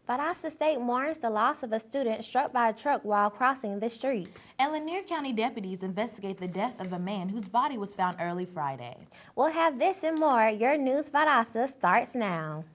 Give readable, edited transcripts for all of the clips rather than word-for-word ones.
Valdosta State mourns the loss of a student struck by a truck while crossing the street. And Lanier County deputies investigate the death of a man whose body was found early Friday. We'll have this and more. Your News Valdosta starts now.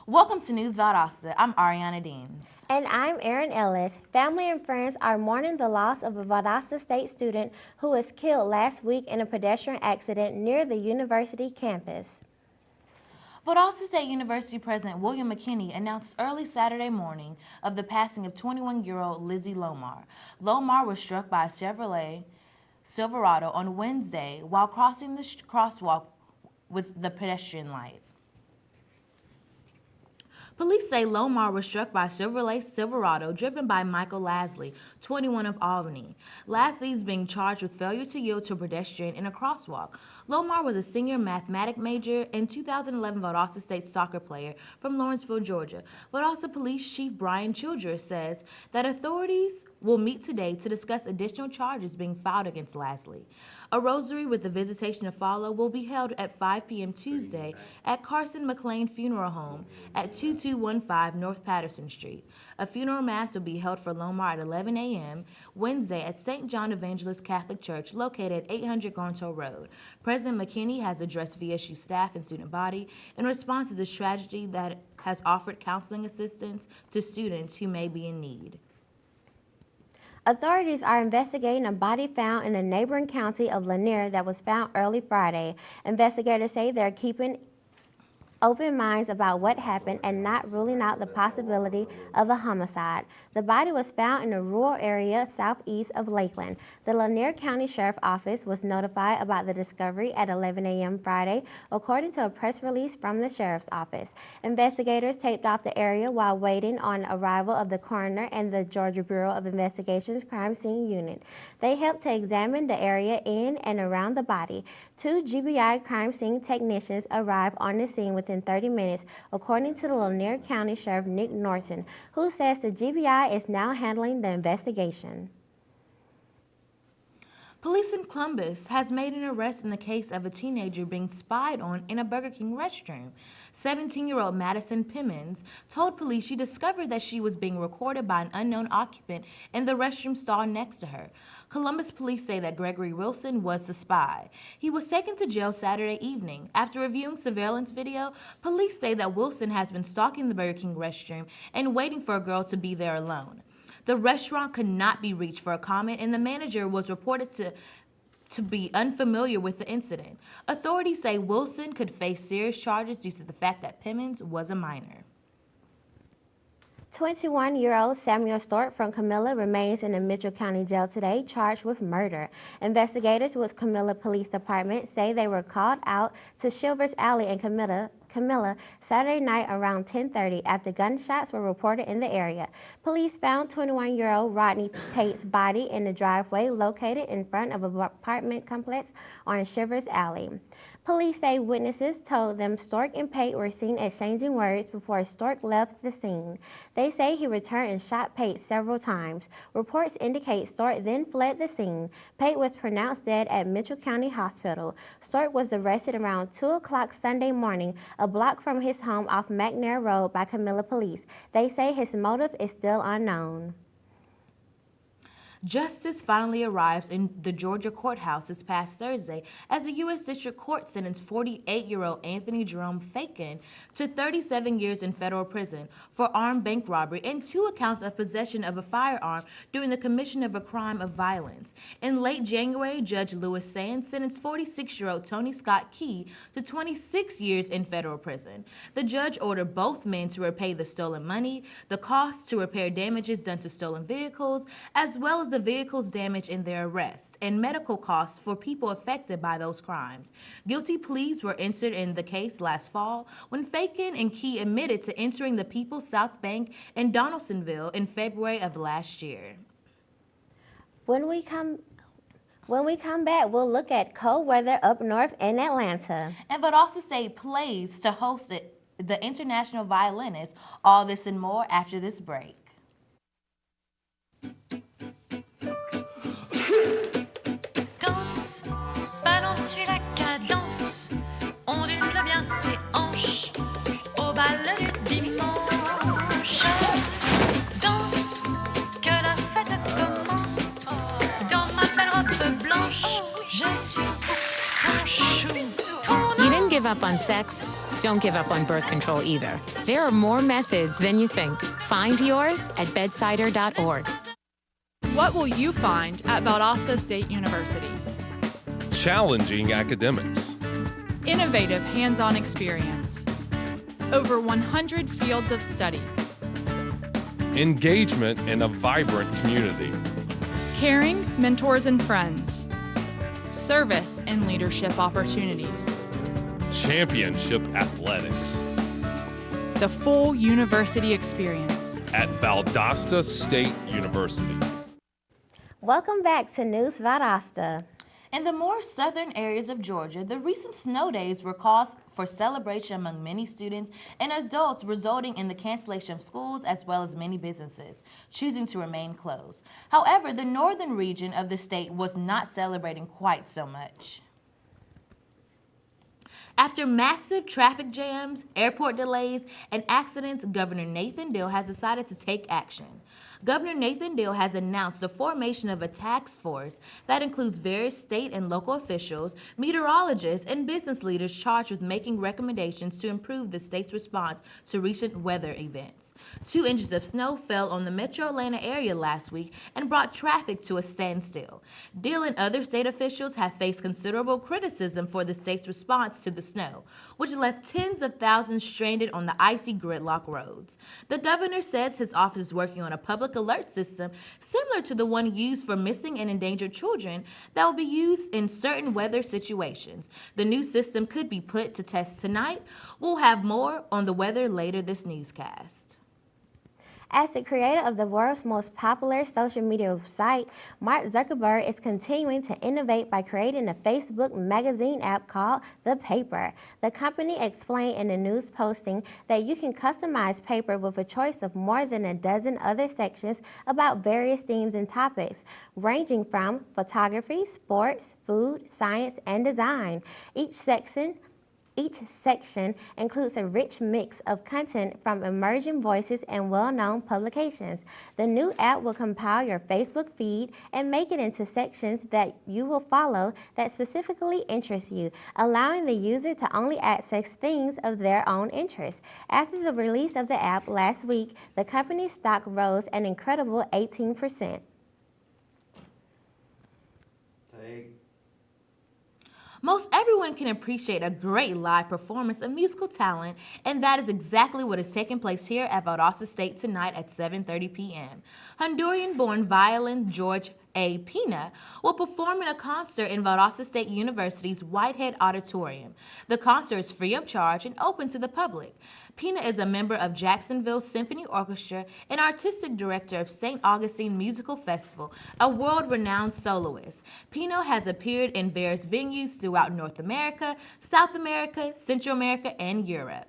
Welcome to News Valdosta. I'm Ariana Deans. And I'm Erin Ellis. Family and friends are mourning the loss of a Valdosta State student who was killed last week in a pedestrian accident near the university campus. Valdosta State University President William McKinney announced early Saturday morning of the passing of 21-year-old Lizzie Lomar. Lomar was struck by a Chevrolet Silverado on Wednesday while crossing the crosswalk with the pedestrian light. Police say Lomar was struck by a Chevrolet Silverado driven by Michael Lasley, 21 of Albany. Lasley is being charged with failure to yield to a pedestrian in a crosswalk. Lomar was a senior mathematics major and 2011 Valdosta State soccer player from Lawrenceville, Georgia. Valdosta Police Chief Brian Childress says that authorities will meet today to discuss additional charges being filed against Lasley. A rosary with the visitation to follow will be held at 5 p.m. Tuesday at Carson McLean Funeral Home at 2215 North Patterson Street. A funeral mass will be held for Lomar at 11 a.m. Wednesday at St. John Evangelist Catholic Church located at 800 Gonto Road. President McKinney has addressed VSU staff and student body in response to this tragedy that has offered counseling assistance to students who may be in need. Authorities are investigating a body found in a neighboring county of Lanier that was found early Friday. Investigators say they're keeping open minds about what happened and not ruling out the possibility of a homicide. The body was found in a rural area southeast of Lakeland. The Lanier County Sheriff's Office was notified about the discovery at 11 a.m. Friday, according to a press release from the Sheriff's Office. Investigators taped off the area while waiting on arrival of the coroner and the Georgia Bureau of Investigation's Crime Scene Unit. They helped to examine the area in and around the body. 2 GBI crime scene technicians arrived on the scene within 30 minutes, according to the Lanier County Sheriff Nick Norton, who says the GBI is now handling the investigation. Police in Columbus has made an arrest in the case of a teenager being spied on in a Burger King restroom. 17-year-old Madison Pimmons told police she discovered that she was being recorded by an unknown occupant in the restroom stall next to her. Columbus police say that Gregory Wilson was the spy. He was taken to jail Saturday evening. After reviewing surveillance video, police say that Wilson has been stalking the Burger King restroom and waiting for a girl to be there alone. The restaurant could not be reached for a comment, and the manager was reported to be unfamiliar with the incident. Authorities say Wilson could face serious charges due to the fact that Pimmons was a minor. 21-year-old Samuel Stork from Camilla remains in the Mitchell County Jail today, charged with murder. Investigators with Camilla Police Department say they were called out to Silvers Alley in Camilla Saturday night around 10:30 after gunshots were reported in the area. Police found 21-year-old Rodney Pate's body in the driveway located in front of an apartment complex on Silvers Alley. Police say witnesses told them Stork and Pate were seen exchanging words before Stork left the scene. They say he returned and shot Pate several times. Reports indicate Stork then fled the scene. Pate was pronounced dead at Mitchell County Hospital. Stork was arrested around 2 o'clock Sunday morning, a block from his home off McNair Road by Camilla Police. They say his motive is still unknown. Justice finally arrives in the Georgia courthouse this past Thursday as the U.S. District Court sentenced 48-year-old Anthony Jerome Fakin to 37 years in federal prison for armed bank robbery and 2 accounts of possession of a firearm during the commission of a crime of violence. In late January, Judge Lewis Sands sentenced 46-year-old Tony Scott Key to 26 years in federal prison. The judge ordered both men to repay the stolen money, the costs to repair damages done to stolen vehicles, as well as the vehicles damaged in their arrest, and medical costs for people affected by those crimes. Guilty pleas were entered in the case last fall when Fakin and Key admitted to entering the People's South Bank in Donaldsonville in February of last year. When we come When we come back, we'll look at cold weather up north in Atlanta. And Valdosta State plays to host the International Violinist. All this and more after this break. Danse, balance, suis la cadence, ondule bien tes hanches au bal du dimanche. Danse, que la fête commence. Dans ma belle robe blanche, je suis ton chou. You didn't give up on sex. Don't give up on birth control either. There are more methods than you think. Find yours at bedsider.org. What will you find at Valdosta State University? Challenging academics, Innovative hands-on experience. Over 100 fields of study. engagement in a vibrant community, Caring mentors and friends. Service and leadership opportunities. championship athletics. The full university experience. At Valdosta State University. Welcome back to News Valdosta. In the more southern areas of Georgia, the recent snow days were cause for celebration among many students and adults, resulting in the cancellation of schools as well as many businesses choosing to remain closed. However, the northern region of the state was not celebrating quite so much. After massive traffic jams, airport delays, and accidents, Governor Nathan Deal has decided to take action. Governor Nathan Deal has announced the formation of a task force that includes various state and local officials, meteorologists, and business leaders charged with making recommendations to improve the state's response to recent weather events. 2 inches of snow fell on the metro Atlanta area last week and brought traffic to a standstill. Deal and other state officials have faced considerable criticism for the state's response to the snow, which left tens of thousands stranded on the icy gridlock roads. The governor says his office is working on a public alert system similar to the one used for missing and endangered children that will be used in certain weather situations. The new system could be put to test tonight. We'll have more on the weather later this newscast. As the creator of the world's most popular social media site, Mark Zuckerberg is continuing to innovate by creating a Facebook magazine app called The Paper. The company explained in a news posting that you can customize Paper with a choice of more than a dozen other sections about various themes and topics, ranging from photography, sports, food, science, and design. Each section includes a rich mix of content from emerging voices and well-known publications. The new app will compile your Facebook feed and make it into sections that you will follow that specifically interest you, allowing the user to only access things of their own interest. After the release of the app last week, the company's stock rose an incredible 18%. Most everyone can appreciate a great live performance of musical talent, and that is exactly what is taking place here at Valdosta State tonight at 7:30 p.m. Honduran-born violin George A. Pina will perform in a concert in Valdosta State University's Whitehead Auditorium. The concert is free of charge and open to the public. Pina is a member of Jacksonville Symphony Orchestra and artistic director of St. Augustine Musical Festival, a world-renowned soloist. Pina has appeared in various venues throughout North America, South America, Central America, and Europe.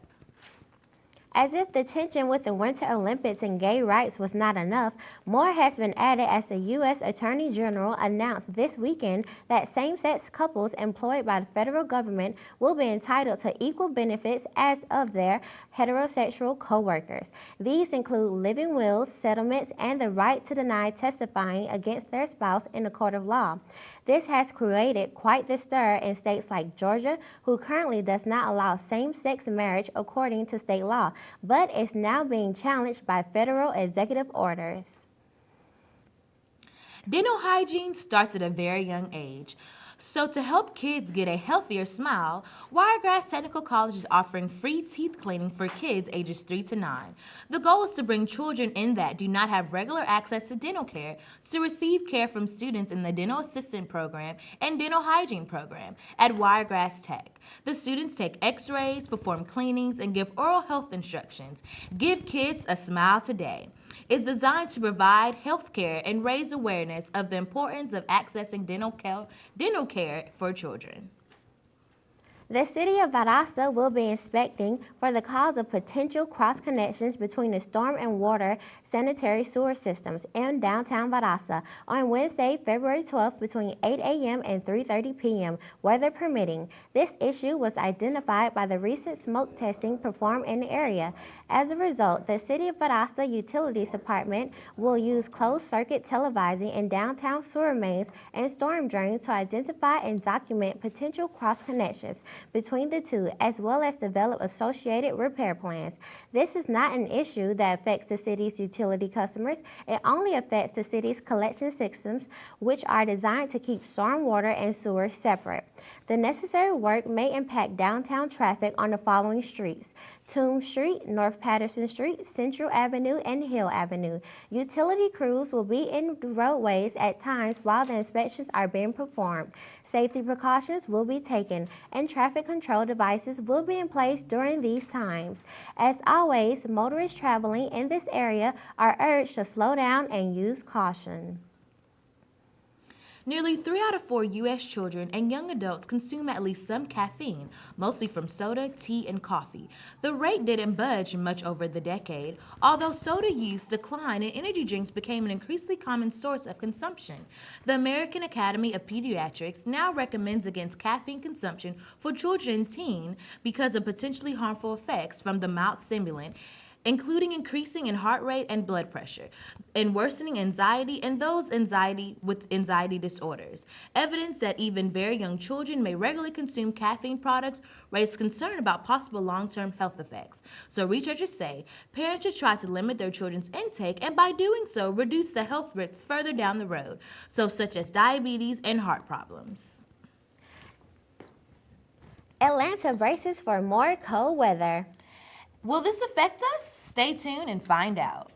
As if the tension with the Winter Olympics and gay rights was not enough, more has been added as the U.S. Attorney General announced this weekend that same-sex couples employed by the federal government will be entitled to equal benefits as of their heterosexual co-workers. These include living wills, settlements, and the right to deny testifying against their spouse in a court of law. This has created quite the stir in states like Georgia, who currently does not allow same-sex marriage according to state law, but is now being challenged by federal executive orders. Dental hygiene starts at a very young age. So to help kids get a healthier smile, Wiregrass Technical College is offering free teeth cleaning for kids ages 3 to 9. The goal is to bring children in that do not have regular access to dental care to receive care from students in the Dental Assistant Program and Dental Hygiene Program at Wiregrass Tech. The students take x-rays, perform cleanings, and give oral health instructions. Give kids a smile today. It's designed to provide health care and raise awareness of the importance of accessing dental care for children. The City of Valdosta will be inspecting for the cause of potential cross connections between the storm and water sanitary sewer systems in downtown Valdosta on Wednesday, February 12th between 8 a.m. and 3:30 p.m., weather permitting. This issue was identified by the recent smoke testing performed in the area. As a result, the City of Valdosta Utilities Department will use closed-circuit televising in downtown sewer mains and storm drains to identify and document potential cross connections between the two, as well as develop associated repair plans. This is not an issue that affects the city's utility customers. It only affects the city's collection systems, which are designed to keep stormwater and sewer separate. The necessary work may impact downtown traffic on the following streets: Toombs Street, North Patterson Street, Central Avenue, and Hill Avenue. Utility crews will be in the roadways at times while the inspections are being performed. Safety precautions will be taken, and traffic control devices will be in place during these times. As always, motorists traveling in this area are urged to slow down and use caution. Nearly 3 out of 4 U.S. children and young adults consume at least some caffeine, mostly from soda, tea, and coffee. The rate didn't budge much over the decade, although soda use declined and energy drinks became an increasingly common source of consumption. The American Academy of Pediatrics now recommends against caffeine consumption for children and teens because of potentially harmful effects from the mild stimulant, including increasing in heart rate and blood pressure, and worsening anxiety and those with anxiety disorders. Evidence that even very young children may regularly consume caffeine products raise concern about possible long-term health effects. So researchers say parents should try to limit their children's intake and by doing so reduce the health risks further down the road, such as diabetes and heart problems. Atlanta braces for more cold weather. Will this affect us? Stay tuned and find out.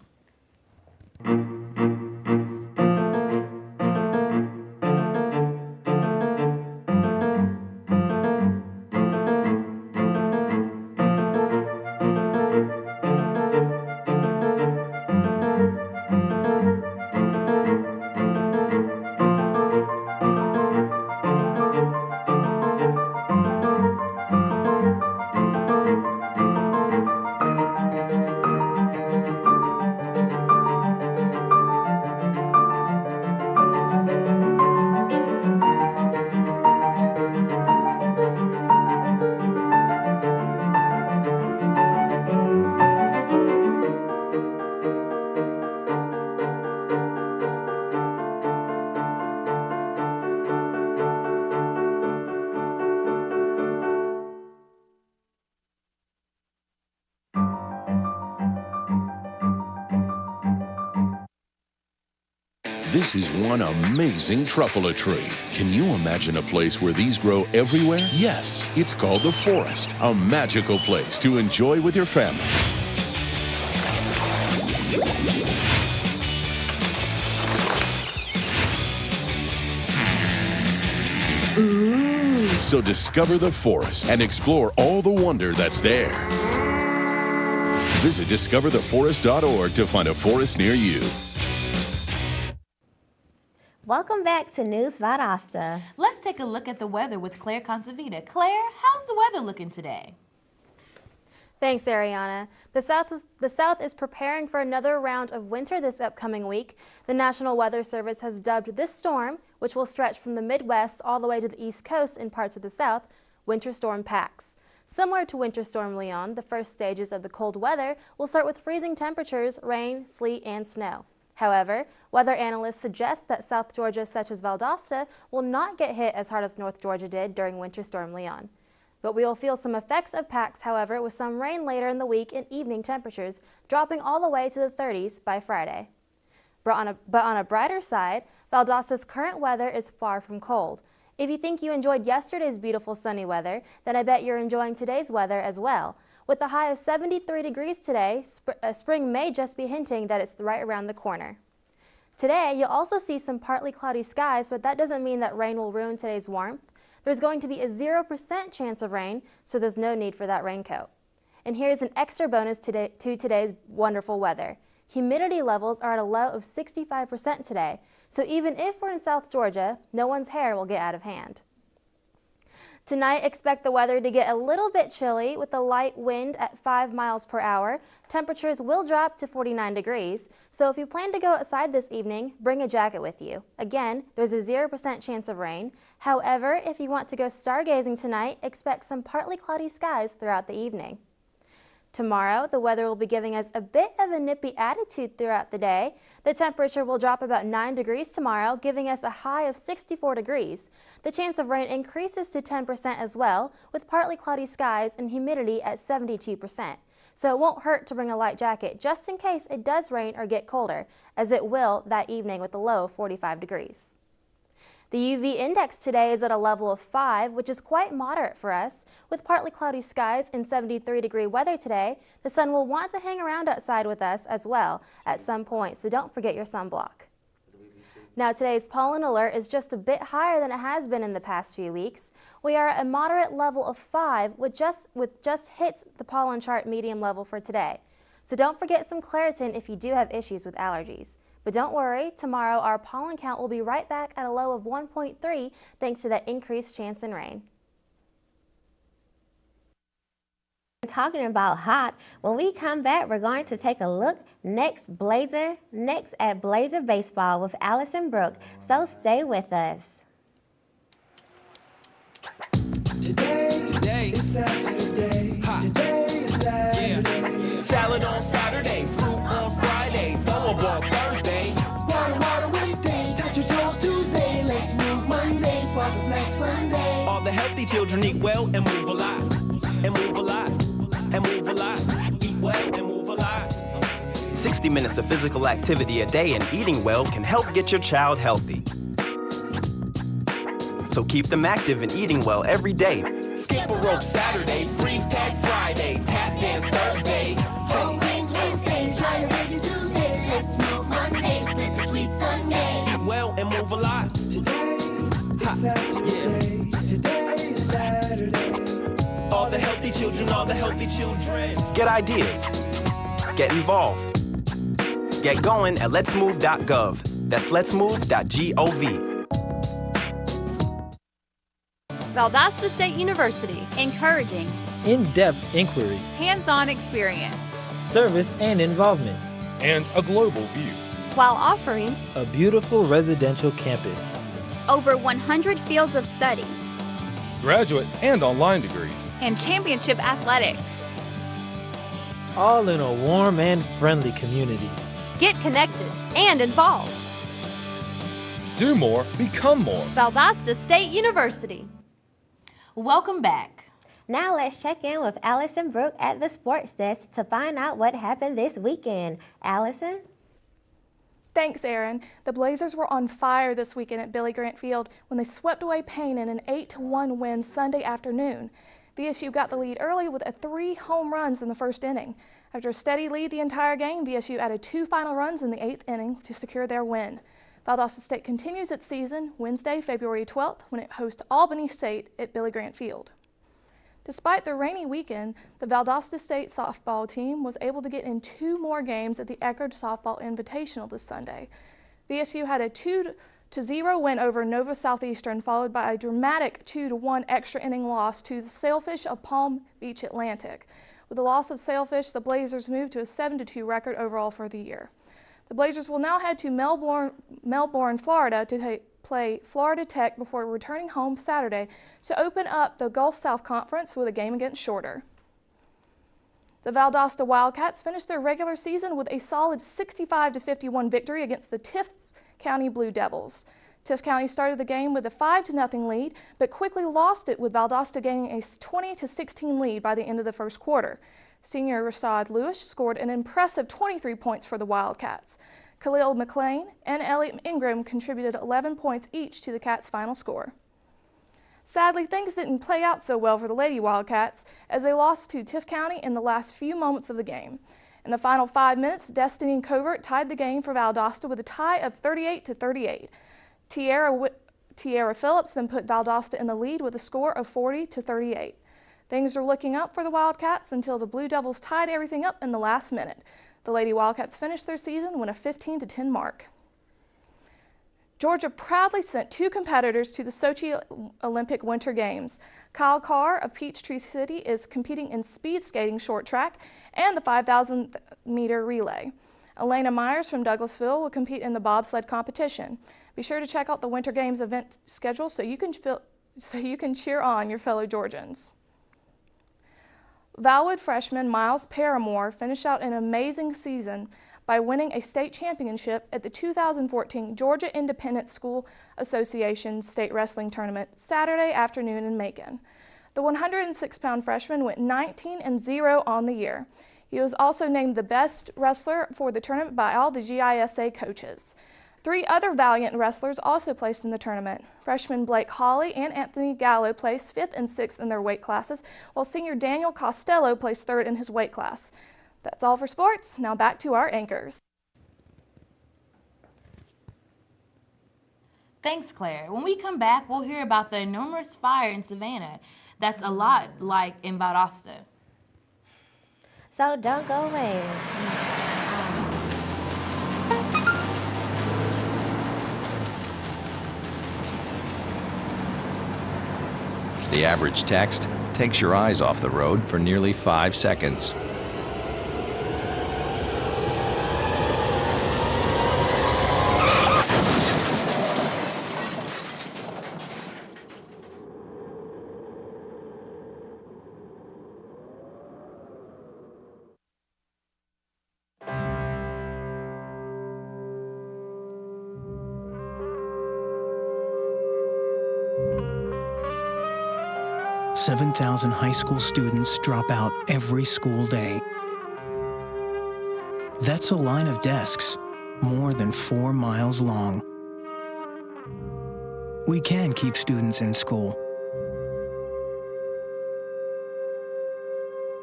This is one amazing truffula tree. Can you imagine a place where these grow everywhere? Yes, it's called the forest, a magical place to enjoy with your family. Ooh. So discover the forest and explore all the wonder that's there. Visit discovertheforest.org to find a forest near you. Welcome back to News Valdosta. Let's take a look at the weather with Claire Concevita. Claire, how's the weather looking today? Thanks, Ariana. The South is preparing for another round of winter this upcoming week. The National Weather Service has dubbed this storm, which will stretch from the Midwest all the way to the East Coast in parts of the South, Winter Storm Pax. Similar to Winter Storm Leon, the first stages of the cold weather will start with freezing temperatures, rain, sleet, and snow. However, weather analysts suggest that South Georgia, such as Valdosta, will not get hit as hard as North Georgia did during Winter Storm Leon. But we will feel some effects of Pax, however, with some rain later in the week and evening temperatures dropping all the way to the 30s by Friday. But on a brighter side, Valdosta's current weather is far from cold. If you think you enjoyed yesterday's beautiful sunny weather, then I bet you're enjoying today's weather as well. With a high of 73 degrees today, spring may just be hinting that it's right around the corner. Today, you'll also see some partly cloudy skies, but that doesn't mean that rain will ruin today's warmth. There's going to be a 0% chance of rain, so there's no need for that raincoat. And here's an extra bonus to today's wonderful weather. Humidity levels are at a low of 65% today, so even if we're in South Georgia, no one's hair will get out of hand. Tonight, expect the weather to get a little bit chilly with a light wind at 5 miles per hour. Temperatures will drop to 49 degrees, so if you plan to go outside this evening, bring a jacket with you. Again, there's a 0% chance of rain. However, if you want to go stargazing tonight, expect some partly cloudy skies throughout the evening. Tomorrow, the weather will be giving us a bit of a nippy attitude throughout the day. The temperature will drop about 9 degrees tomorrow, giving us a high of 64 degrees. The chance of rain increases to 10% as well, with partly cloudy skies and humidity at 72%. So it won't hurt to bring a light jacket just in case it does rain or get colder, as it will that evening with a low of 45 degrees. The UV index today is at a level of 5, which is quite moderate for us. With partly cloudy skies and 73-degree weather today, the sun will want to hang around outside with us as well at some point, so don't forget your sunblock. Now today's pollen alert is just a bit higher than it has been in the past few weeks. We are at a moderate level of 5, which just hits the pollen chart medium level for today. So don't forget some Claritin if you do have issues with allergies. But don't worry, tomorrow our pollen count will be right back at a low of 1.3 thanks to that increased chance in rain. Talking about hot, when we come back, we're going to take a look next at Blazer Baseball with Allison Brooke, so stay with us. Today is Saturday. Today is Saturday. Yeah. Salad on Saturday, fruit on Friday, throw a ball Thursday. Water Wednesday, touch your toes Tuesday. Let's move Monday, swap snacks Sunday. All the healthy children eat well and move a lot. And move a lot. And move a lot. Eat well and move a lot. 60 minutes of physical activity a day and eating well can help get your child healthy. So keep them active and eating well every day. Skip a rope Saturday, freeze tag Friday, tap dance Thursday. Whole grains Wednesday, try a veggie Tuesday. Let's move Monday, split the sweet Sunday. Eat well and move a lot. Today is Saturday. Yeah. Today is Saturday. All the healthy children, all the healthy children. Get ideas. Get involved. Get going at letsmove.gov. That's letsmove.gov. Valdosta State University, encouraging in-depth inquiry, hands-on experience, service and involvement, and a global view, while offering a beautiful residential campus, over 100 fields of study, graduate and online degrees, and championship athletics. All in a warm and friendly community. Get connected and involved. Do more, become more. Valdosta State University. Welcome back. Now let's check in with Allison Brooke at the Sports Desk to find out what happened this weekend. Allison? Thanks, Aaron. The Blazers were on fire this weekend at Billy Grant Field when they swept away Payne in an 8-1 win Sunday afternoon. VSU got the lead early with 3 home runs in the first inning. After a steady lead the entire game, VSU added 2 final runs in the 8th inning to secure their win. Valdosta State continues its season Wednesday, February 12th, when it hosts Albany State at Billy Grant Field. Despite the rainy weekend, the Valdosta State softball team was able to get in 2 more games at the Eckerd Softball Invitational this Sunday. VSU had a 2-0 win over Nova Southeastern, followed by a dramatic 2-1 extra inning loss to the Sailfish of Palm Beach Atlantic. With the loss of Sailfish, the Blazers moved to a 7-2 record overall for the year. The Blazers will now head to Melbourne, Florida to play Florida Tech before returning home Saturday to open up the Gulf South Conference with a game against Shorter. The Valdosta Wildcats finished their regular season with a solid 65-51 victory against the Tift County Blue Devils. Tift County started the game with a 5-0 lead, but quickly lost it with Valdosta gaining a 20-16 lead by the end of the first quarter. Senior Rashad Lewis scored an impressive 23 points for the Wildcats. Khalil McLean and Elliot Ingram contributed 11 points each to the Cats' final score. Sadly, things didn't play out so well for the Lady Wildcats as they lost to Tift County in the last few moments of the game. In the final 5 minutes, Destiny Covert tied the game for Valdosta with a tie of 38-38. Tiara Phillips then put Valdosta in the lead with a score of 40-38. Things were looking up for the Wildcats until the Blue Devils tied everything up in the last minute. The Lady Wildcats finished their season with a 15-10 mark. Georgia proudly sent 2 competitors to the Sochi Olympic Winter Games. Kyle Carr of Peachtree City is competing in speed skating short track and the 5,000-meter relay. Elena Myers from Douglasville will compete in the bobsled competition. Be sure to check out the Winter Games event schedule so you can cheer on your fellow Georgians. Valwood freshman Miles Paramore finished out an amazing season by winning a state championship at the 2014 Georgia Independent School Association State Wrestling Tournament Saturday afternoon in Macon. The 106-pound freshman went 19-0 on the year. He was also named the best wrestler for the tournament by all the GISA coaches. 3 other valiant wrestlers also placed in the tournament. Freshmen Blake Hawley and Anthony Gallo placed 5th and 6th in their weight classes, while senior Daniel Costello placed 3rd in his weight class. That's all for sports. Now back to our anchors. Thanks, Claire. When we come back, we'll hear about the enormous fire in Savannah that's a lot like in Valdosta. So don't go away. The average text takes your eyes off the road for nearly 5 seconds. Seven 7,000 high school students drop out every school day. That's a line of desks more than 4 miles long. We can keep students in school.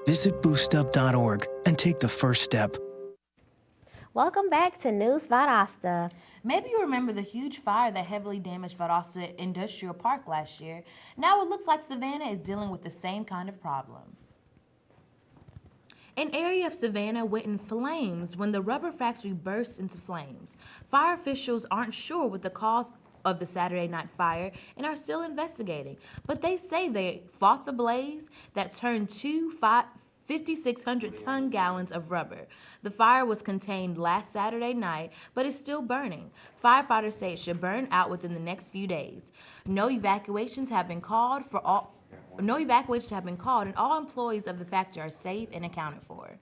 Visit boostup.org and take the first step. Welcome back to News Valdosta. Maybe you remember the huge fire that heavily damaged Valdosta Industrial Park last year. Now it looks like Savannah is dealing with the same kind of problem. An area of Savannah went in flames when the rubber factory burst into flames. Fire officials aren't sure what the cause of the Saturday night fire and are still investigating, but they say they fought the blaze that turned 5,600 gallons of rubber. The fire was contained last Saturday night, but is still burning. Firefighters say it should burn out within the next few days. No evacuations have been called and all employees of the factory are safe and accounted for.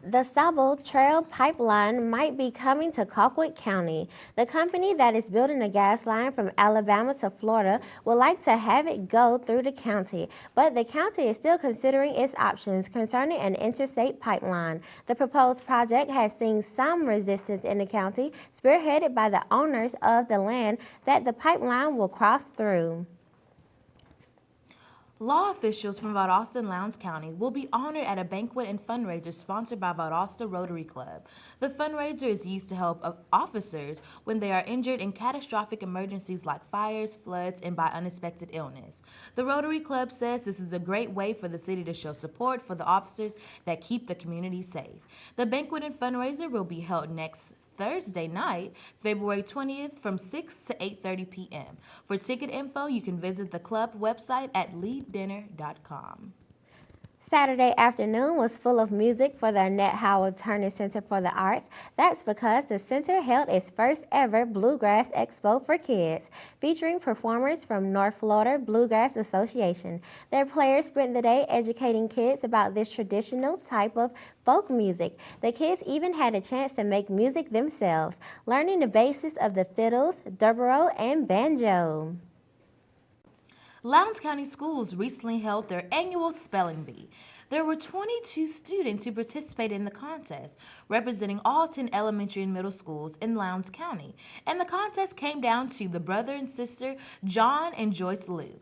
The Sable Trail pipeline might be coming to Colquitt County. The company that is building a gas line from Alabama to Florida would like to have it go through the county, but the county is still considering its options concerning an interstate pipeline. The proposed project has seen some resistance in the county, spearheaded by the owners of the land that the pipeline will cross through. Law officials from Valdosta and Lowndes County will be honored at a banquet and fundraiser sponsored by Valdosta Rotary Club. The fundraiser is used to help officers when they are injured in catastrophic emergencies like fires, floods, and by unexpected illness. The Rotary Club says this is a great way for the city to show support for the officers that keep the community safe. The banquet and fundraiser will be held next Thursday night, February 20th from 6 to 8:30 p.m. For ticket info, you can visit the club website at leaddinner.com. Saturday afternoon was full of music for the Annette Howard Turner Center for the Arts. That's because the center held its first ever Bluegrass Expo for kids, featuring performers from North Florida Bluegrass Association. Their players spent the day educating kids about this traditional type of folk music. The kids even had a chance to make music themselves, learning the basics of the fiddles, dobro, and banjo. Lowndes County Schools recently held their annual spelling bee. There were 22 students who participated in the contest, representing all 10 elementary and middle schools in Lowndes County. And the contest came down to the brother and sister, John and Joyce Liu.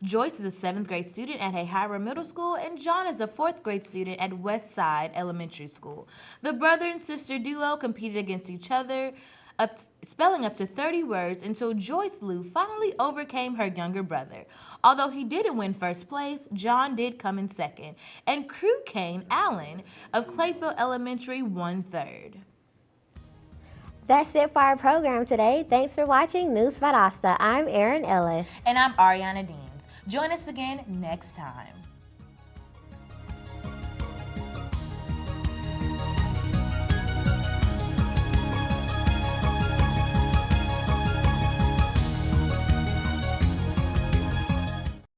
Joyce is a 7th grade student at Hayhira Middle School, and John is a 4th grade student at Westside Elementary School. The brother and sister duo competed against each other spelling up to 30 words until Joyce Lou finally overcame her younger brother. Although he didn't win first place, John did come in second, and Crew Kane Allen of Clayfield Elementary won third. That's it for our program today. Thanks for watching News Valdosta. I'm Erin Ellis. And I'm Ariana Deans. Join us again next time.